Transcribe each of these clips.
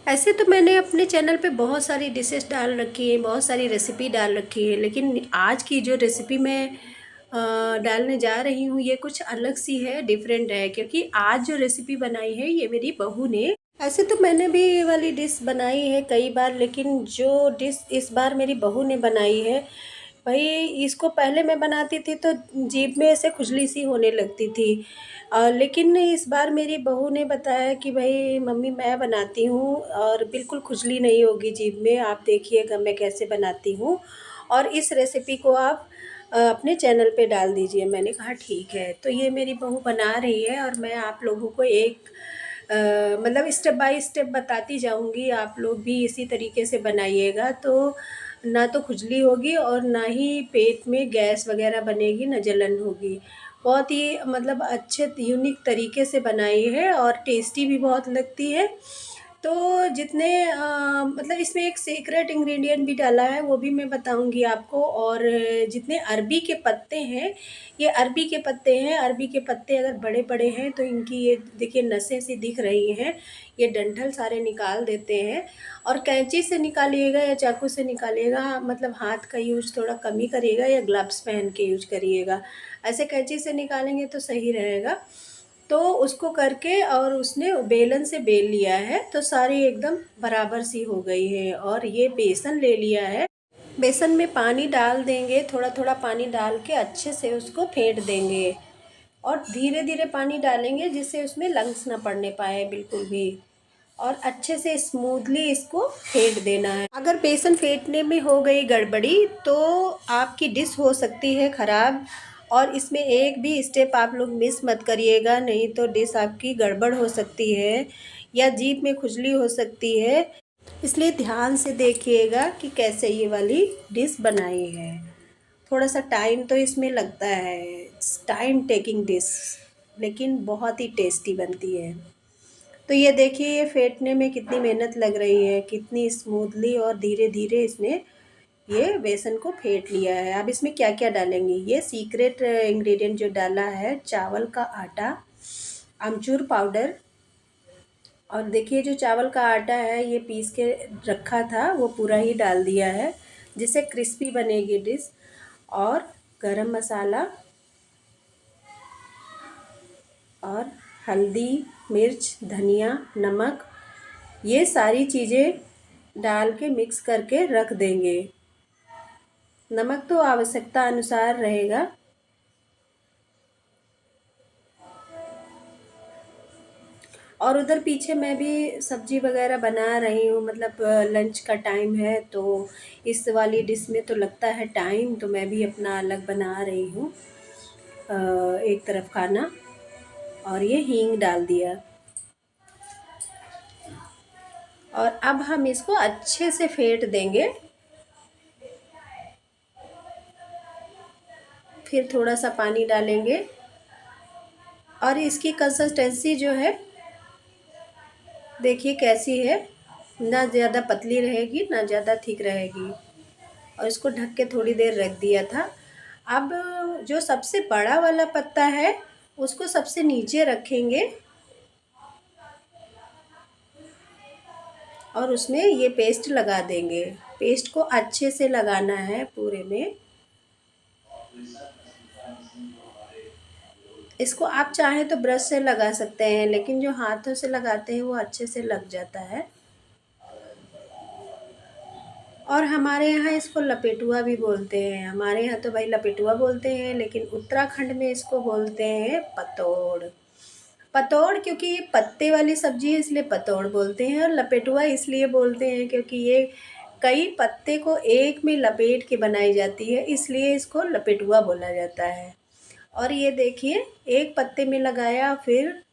ऐसे तो मैंने अपने चैनल पे बहुत सारी डिशेस डाल रखी हैं, बहुत सारी रेसिपी डाल रखी है, लेकिन आज की जो रेसिपी मैं डालने जा रही हूँ ये कुछ अलग सी है, डिफरेंट है। क्योंकि आज जो रेसिपी बनाई है ये मेरी बहू ने। ऐसे तो मैंने भी ये वाली डिश बनाई है कई बार, लेकिन जो डिश इस बार मेरी बहू ने बनाई है भाई, इसको पहले मैं बनाती थी तो जीभ में ऐसे खुजली सी होने लगती थी। लेकिन इस बार मेरी बहू ने बताया कि भाई मम्मी मैं बनाती हूँ और बिल्कुल खुजली नहीं होगी जीभ में, आप देखिएगा मैं कैसे बनाती हूँ और इस रेसिपी को आप अपने चैनल पे डाल दीजिए। मैंने कहा ठीक है। तो ये मेरी बहू बना रही है और मैं आप लोगों को एक मतलब स्टेप बाय स्टेप बताती जाऊंगी। आप लोग भी इसी तरीके से बनाइएगा तो ना तो खुजली होगी और ना ही पेट में गैस वगैरह बनेगी, ना जलन होगी। बहुत ही मतलब अच्छे यूनिक तरीके से बनाई है और टेस्टी भी बहुत लगती है। तो जितने मतलब इसमें एक सीक्रेट इंग्रेडिएंट भी डाला है वो भी मैं बताऊंगी आपको। और जितने अरबी के पत्ते हैं, ये अरबी के पत्ते हैं। अरबी के पत्ते अगर बड़े बड़े हैं तो इनकी ये देखिए नसें सी दिख रही हैं, ये डंठल सारे निकाल देते हैं। और कैंची से निकालिएगा या चाकू से निकालिएगा, मतलब हाथ का यूज थोड़ा कम ही करिएगा या ग्लव्स पहन के यूज करिएगा। ऐसे कैंची से निकालेंगे तो सही रहेगा। तो उसको करके और उसने बेलन से बेल लिया है तो सारी एकदम बराबर सी हो गई है। और ये बेसन ले लिया है, बेसन में पानी डाल देंगे, थोड़ा थोड़ा पानी डाल के अच्छे से उसको फेंट देंगे। और धीरे धीरे पानी डालेंगे जिससे उसमें लंग्स ना पड़ने पाए बिल्कुल भी। और अच्छे से स्मूथली इसको फेंट देना है। अगर बेसन फेंटने में हो गई गड़बड़ी तो आपकी डिश हो सकती है ख़राब। और इसमें एक भी स्टेप आप लोग मिस मत करिएगा, नहीं तो डिश आपकी गड़बड़ हो सकती है या जीभ में खुजली हो सकती है। इसलिए ध्यान से देखिएगा कि कैसे ये वाली डिश बनाई है। थोड़ा सा टाइम तो इसमें लगता है, टाइम टेकिंग डिश, लेकिन बहुत ही टेस्टी बनती है। तो ये देखिए ये फेंटने में कितनी मेहनत लग रही है, कितनी स्मूथली और धीरे धीरे इसने ये बेसन को फेंट लिया है। अब इसमें क्या क्या डालेंगे, ये सीक्रेट इंग्रेडिएंट जो डाला है, चावल का आटा, अमचूर पाउडर। और देखिए जो चावल का आटा है ये पीस के रखा था वो पूरा ही डाल दिया है जिससे क्रिस्पी बनेगी डिश। और गरम मसाला और हल्दी, मिर्च, धनिया, नमक, ये सारी चीज़ें डाल के मिक्स करके रख देंगे। नमक तो आवश्यकता अनुसार रहेगा। और उधर पीछे मैं भी सब्जी वगैरह बना रही हूँ, मतलब लंच का टाइम है तो इस वाली डिश में तो लगता है टाइम, तो मैं भी अपना अलग बना रही हूँ एक तरफ खाना। और ये हींग डाल दिया। और अब हम इसको अच्छे से फेंट देंगे। फिर थोड़ा सा पानी डालेंगे और इसकी कंसिस्टेंसी जो है देखिए कैसी है, ना ज़्यादा पतली रहेगी ना ज़्यादा थिक रहेगी। और इसको ढक के थोड़ी देर रख दिया था। अब जो सबसे बड़ा वाला पत्ता है उसको सबसे नीचे रखेंगे और उसमें ये पेस्ट लगा देंगे। पेस्ट को अच्छे से लगाना है पूरे में। इसको आप चाहें तो ब्रश से लगा सकते हैं, लेकिन जो हाथों से लगाते हैं वो अच्छे से लग जाता है। और हमारे यहाँ इसको लपेटुआ भी बोलते हैं। हमारे यहाँ तो भाई लपेटुआ बोलते हैं, लेकिन उत्तराखंड में इसको बोलते हैं पतोड़। पतोड़ क्योंकि ये पत्ते वाली सब्जी है इसलिए पतोड़ बोलते हैं। और लपेटुआ इसलिए बोलते हैं क्योंकि ये कई पत्ते को एक में लपेट के बनाई जाती है, इसलिए इसको लपेटुआ बोला जाता है। और ये देखिए एक पत्ते में लगाया, फिर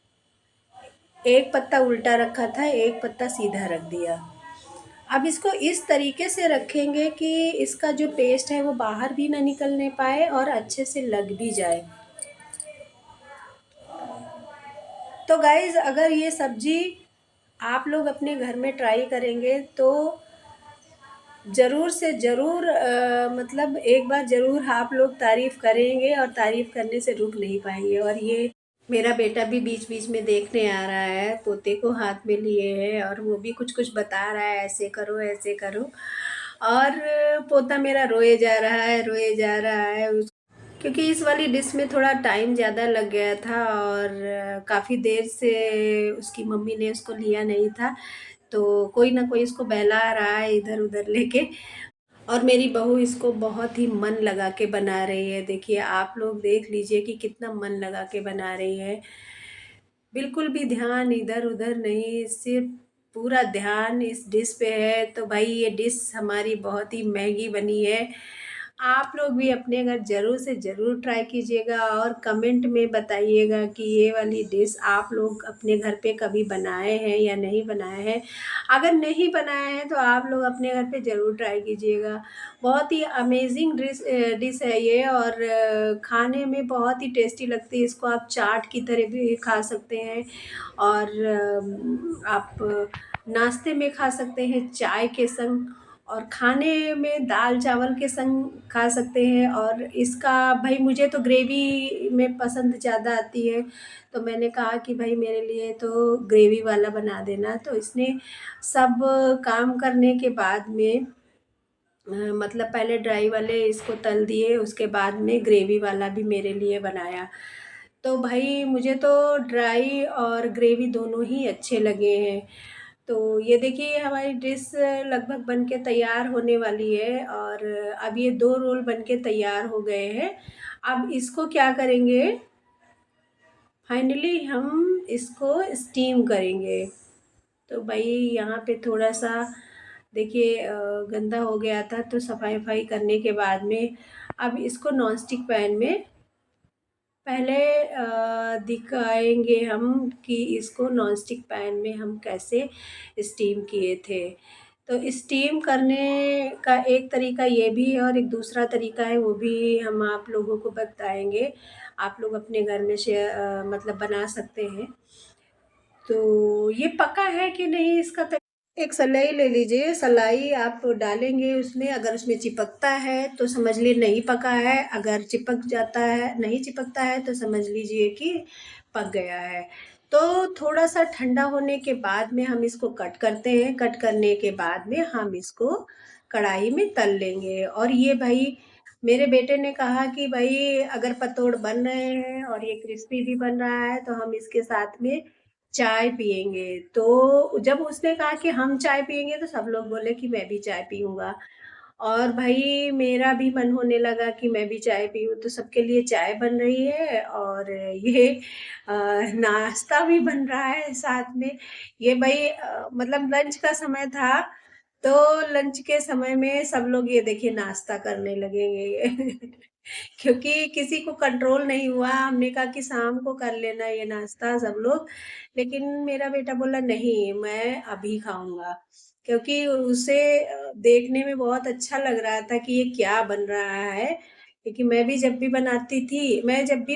एक पत्ता उल्टा रखा था, एक पत्ता सीधा रख दिया। अब इसको इस तरीके से रखेंगे कि इसका जो पेस्ट है वो बाहर भी ना निकलने पाए और अच्छे से लग भी जाए। तो गाइज़ अगर ये सब्ज़ी आप लोग अपने घर में ट्राई करेंगे तो ज़रूर से ज़रूर मतलब एक बार ज़रूर आप लोग तारीफ़ करेंगे और तारीफ़ करने से रुक नहीं पाएंगे। और ये मेरा बेटा भी बीच बीच में देखने आ रहा है, पोते को हाथ में लिए है और वो भी कुछ कुछ बता रहा है, ऐसे करो ऐसे करो। और पोता मेरा रोए जा रहा है, रोए जा रहा है क्योंकि इस वाली डिश में थोड़ा टाइम ज़्यादा लग गया था और काफ़ी देर से उसकी मम्मी ने उसको लिया नहीं था। तो कोई ना कोई इसको बहला रहा है इधर उधर लेके। और मेरी बहू इसको बहुत ही मन लगा के बना रही है। देखिए आप लोग देख लीजिए कि कितना मन लगा के बना रही है। बिल्कुल भी ध्यान इधर उधर नहीं, सिर्फ पूरा ध्यान इस डिश पे है। तो भाई ये डिश हमारी बहुत ही महंगी बनी है। आप लोग भी अपने घर ज़रूर से ज़रूर ट्राई कीजिएगा और कमेंट में बताइएगा कि ये वाली डिश आप लोग अपने घर पे कभी बनाए हैं या नहीं बनाए हैं। अगर नहीं बनाए हैं तो आप लोग अपने घर पे ज़रूर ट्राई कीजिएगा। बहुत ही अमेज़िंग डिश है ये और खाने में बहुत ही टेस्टी लगती है। इसको आप चाट की तरह भी खा सकते हैं और आप नाश्ते में खा सकते हैं चाय के संग और खाने में दाल चावल के संग खा सकते हैं। और इसका भाई मुझे तो ग्रेवी में पसंद ज़्यादा आती है, तो मैंने कहा कि भाई मेरे लिए तो ग्रेवी वाला बना देना। तो इसने सब काम करने के बाद में मतलब पहले ड्राई वाले इसको तल दिए, उसके बाद में ग्रेवी वाला भी मेरे लिए बनाया। तो भाई मुझे तो ड्राई और ग्रेवी दोनों ही अच्छे लगे हैं। तो ये देखिए हमारी डिश लगभग बन के तैयार होने वाली है और अब ये 2 रोल बन के तैयार हो गए हैं। अब इसको क्या करेंगे, फाइनली हम इसको स्टीम करेंगे। तो भाई यहाँ पे थोड़ा-सा देखिए गंदा हो गया था, तो सफाई-वफाई करने के बाद में अब इसको नॉन स्टिक पैन में पहले दिखाएँगे हम कि इसको नॉन स्टिक पैन में हम कैसे स्टीम किए थे। तो स्टीम करने का एक तरीका ये भी है और एक दूसरा तरीका है, वो भी हम आप लोगों को बताएँगे। आप लोग अपने घर में मतलब बना सकते हैं। तो ये पका है कि नहीं इसका एक सलाई ले लीजिए, सलाई आप डालेंगे उसमें, अगर उसमें चिपकता है तो समझ लिए नहीं पका है, अगर चिपक जाता है नहीं चिपकता है तो समझ लीजिए कि पक गया है। तो थोड़ा-सा ठंडा होने के बाद में हम इसको कट करते हैं, कट करने के बाद में हम इसको कढ़ाई में तल लेंगे। और ये भाई मेरे बेटे ने कहा कि भाई अगर पतोड़ बन रहे हैं और ये क्रिस्पी भी बन रहा है तो हम इसके साथ में चाय पिएँगे। तो जब उसने कहा कि हम चाय पिएँगे तो सब लोग बोले कि मैं भी चाय पीऊँगा। और भाई मेरा भी मन होने लगा कि मैं भी चाय पीऊँ, तो सबके लिए चाय बन रही है और ये नाश्ता भी बन रहा है साथ में। ये भाई मतलब लंच का समय था, तो लंच के समय में सब लोग ये देखिए नाश्ता करने लगेंगे। क्योंकि किसी को कंट्रोल नहीं हुआ, हमने कहा कि शाम को कर लेना ये नाश्ता सब लोग, लेकिन मेरा बेटा बोला नहीं मैं अभी खाऊँगा। क्योंकि उसे देखने में बहुत अच्छा लग रहा था कि ये क्या बन रहा है, क्योंकि मैं जब भी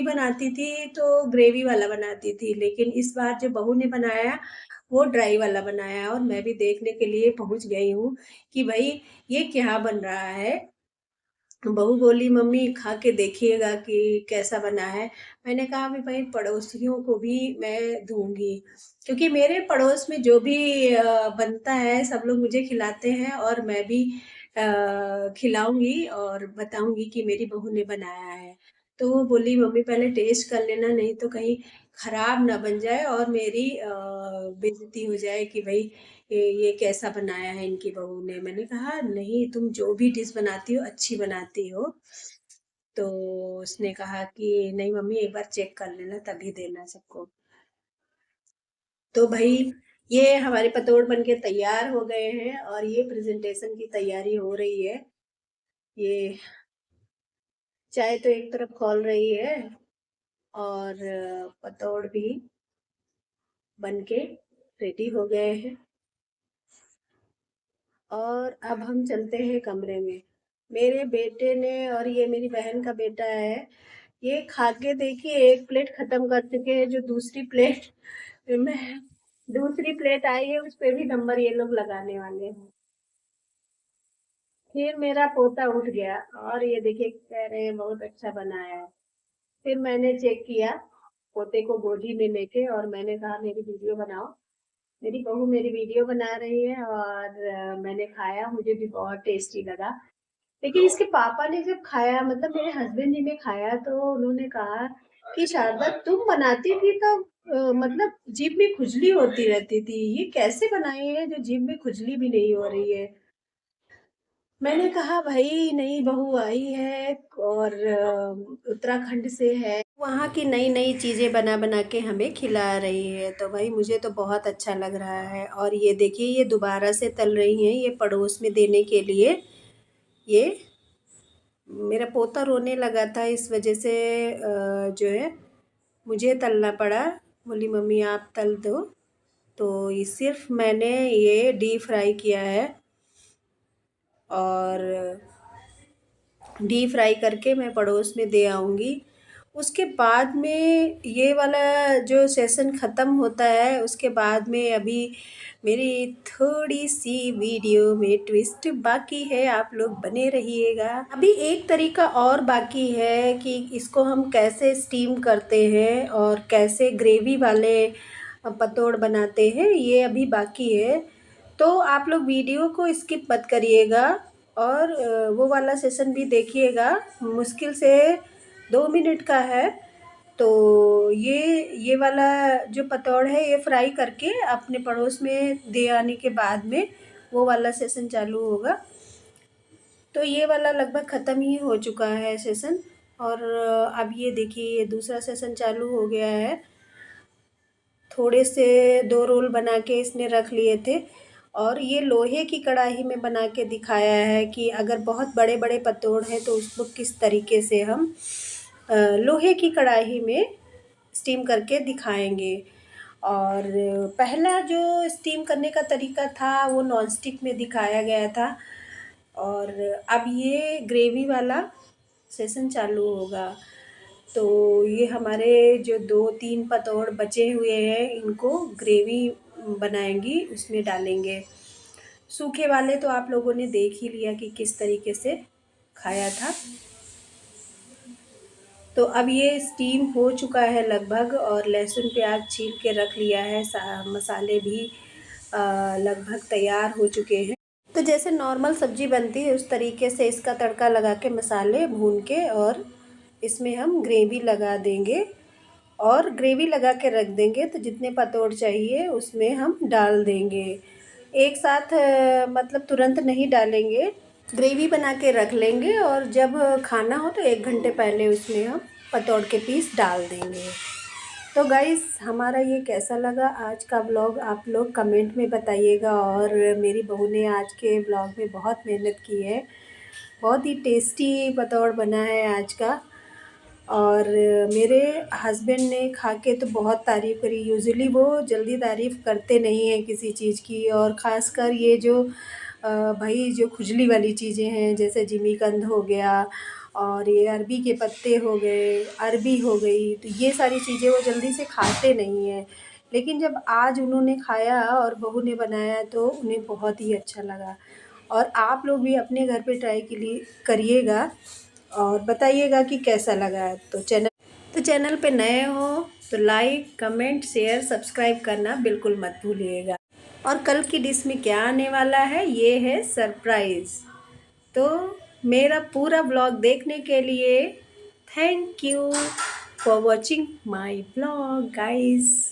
बनाती थी तो ग्रेवी वाला बनाती थी, लेकिन इस बार जो बहू ने बनाया, वो ड्राई वाला बनाया और मैं भी देखने के लिए पहुँच गई हूँ कि भई ये क्या बन रहा है। बहू बोली मम्मी खा के देखिएगा कि कैसा बना है। मैंने कहा कि भाई पड़ोसियों को भी मैं दूँगी, क्योंकि मेरे पड़ोस में जो भी बनता है सब लोग मुझे खिलाते हैं और मैं भी खिलाऊँगी और बताऊँगी कि मेरी बहू ने बनाया है। तो वो बोली मम्मी पहले टेस्ट कर लेना नहीं तो कहीं खराब ना बन जाए और मेरी बेइज़्ज़ती हो जाए कि भई ये कैसा बनाया है इनकी बहू ने। मैंने कहा नहीं तुम जो भी डिश बनाती हो अच्छी बनाती हो। तो उसने कहा कि नहीं मम्मी एक बार चेक कर लेना तभी देना सबको। तो भई ये हमारे पतोड़ बन के तैयार हो गए हैं और ये प्रेज़ेंटेशन की तैयारी हो रही है। ये चाय तो एक तरफ खौल रही है और पतोड़ भी बन के रेडी हो गए हैं। और अब हम चलते हैं कमरे में। मेरे बेटे ने और ये मेरी बहन का बेटा है, ये खा के देखिए 1 प्लेट खत्म कर चुके हैं, जो में दूसरी प्लेट आई है उस पे भी नंबर ये लोग लगाने वाले हैं। फिर मेरा पोता उठ गया और ये देखिए कह रहे हैं बहुत अच्छा बना है। फिर मैंने चेक किया, पोते को गोदी में लेके, और मैंने कहा मेरी वीडियो बनाओ। मेरी बहू मेरी वीडियो बना रही है, और मैंने खाया, मुझे भी बहुत टेस्टी लगा। लेकिन इसके पापा ने जब खाया, मतलब मेरे हस्बैंड जी ने खाया, तो उन्होंने कहा कि शारदा तुम बनाती थी तो मतलब जीभ में खुजली होती रहती थी, ये कैसे बनाई है जो जीभ में खुजली भी नहीं हो रही है। मैंने कहा भाई नई बहू आई है, और उत्तराखंड से है, वहाँ की नई नई चीज़ें बना बना के हमें खिला रही है, तो भाई मुझे तो बहुत अच्छा लग रहा है। और ये देखिए ये दोबारा से तल रही हैं, ये पड़ोस में देने के लिए। ये मेरा पोता रोने लगा था, इस वजह से जो है मुझे तलना पड़ा। बोली मम्मी आप तल दो। तो ये सिर्फ मैंने ये डीप फ्राई किया है, और डीप फ्राई करके मैं पड़ोस में दे आऊँगी। उसके बाद में ये वाला जो सेशन ख़त्म होता है, उसके बाद में अभी मेरी थोड़ी सी वीडियो में ट्विस्ट बाकी है, आप लोग बने रहिएगा। अभी एक तरीका और बाकी है कि इसको हम कैसे स्टीम करते हैं और कैसे ग्रेवी वाले पतोड़ बनाते हैं, ये अभी बाकी है। तो आप लोग वीडियो को स्किप मत करिएगा, और वो वाला सेशन भी देखिएगा। मुश्किल से 2 मिनट का है। तो ये वाला जो पतौड़ है, ये फ्राई करके अपने पड़ोस में दे आने के बाद में वो वाला सेशन चालू होगा। तो ये वाला लगभग ख़त्म ही हो चुका है सेशन, और अब ये देखिए ये दूसरा सेशन चालू हो गया है। थोड़े से 2 रोल बना के इसने रख लिए थे, और ये लोहे की कढ़ाई में बना के दिखाया है कि अगर बहुत बड़े बड़े पतोड़ हैं तो उसको किस तरीके से हम लोहे की कढ़ाई में स्टीम करके दिखाएंगे। और पहला जो स्टीम करने का तरीका था वो नॉन स्टिक में दिखाया गया था, और अब ये ग्रेवी वाला सेशन चालू होगा। तो ये हमारे जो 2-3 पतोड़ बचे हुए हैं, इनको ग्रेवी बनाएंगी, उसमें डालेंगे। सूखे वाले तो आप लोगों ने देख ही लिया कि किस तरीके से खाया था। तो अब ये स्टीम हो चुका है लगभग, और लहसुन प्याज छील के रख लिया है, मसाले भी लगभग तैयार हो चुके हैं। तो जैसे नॉर्मल सब्जी बनती है उस तरीके से इसका तड़का लगा के मसाले भून के, और इसमें हम ग्रेवी लगा देंगे, और ग्रेवी लगा के रख देंगे। तो जितने पतोड़ चाहिए उसमें हम डाल देंगे एक साथ, मतलब तुरंत नहीं डालेंगे, ग्रेवी बना के रख लेंगे, और जब खाना हो तो 1 घंटे पहले उसमें हम पतोड़ के पीस डाल देंगे। तो गाइस हमारा ये कैसा लगा आज का व्लॉग, आप लोग कमेंट में बताइएगा। और मेरी बहू ने आज के व्लॉग में बहुत मेहनत की है, बहुत ही टेस्टी पतोड़ बना है आज का। और मेरे हस्बैंड ने खा के तो बहुत तारीफ़ करी। यूजुअली वो जल्दी तारीफ़ करते नहीं हैं किसी चीज़ की, और ख़ासकर ये जो भाई जो खुजली वाली चीज़ें हैं, जैसे जिमीकंद हो गया, और ये अरबी के पत्ते हो गए, अरबी हो गई, तो ये सारी चीज़ें वो जल्दी से खाते नहीं हैं। लेकिन जब आज उन्होंने खाया और बहू ने बनाया तो उन्हें बहुत ही अच्छा लगा। और आप लोग भी अपने घर पे ट्राई के लिए करिएगा, और बताइएगा कि कैसा लगा। तो चैनल पे नए हो तो लाइक कमेंट शेयर सब्सक्राइब करना बिल्कुल मत भूलिएगा। और कल की डिश में क्या आने वाला है, ये है सरप्राइज़। तो मेरा पूरा ब्लॉग देखने के लिए thank you for watching my blog guys.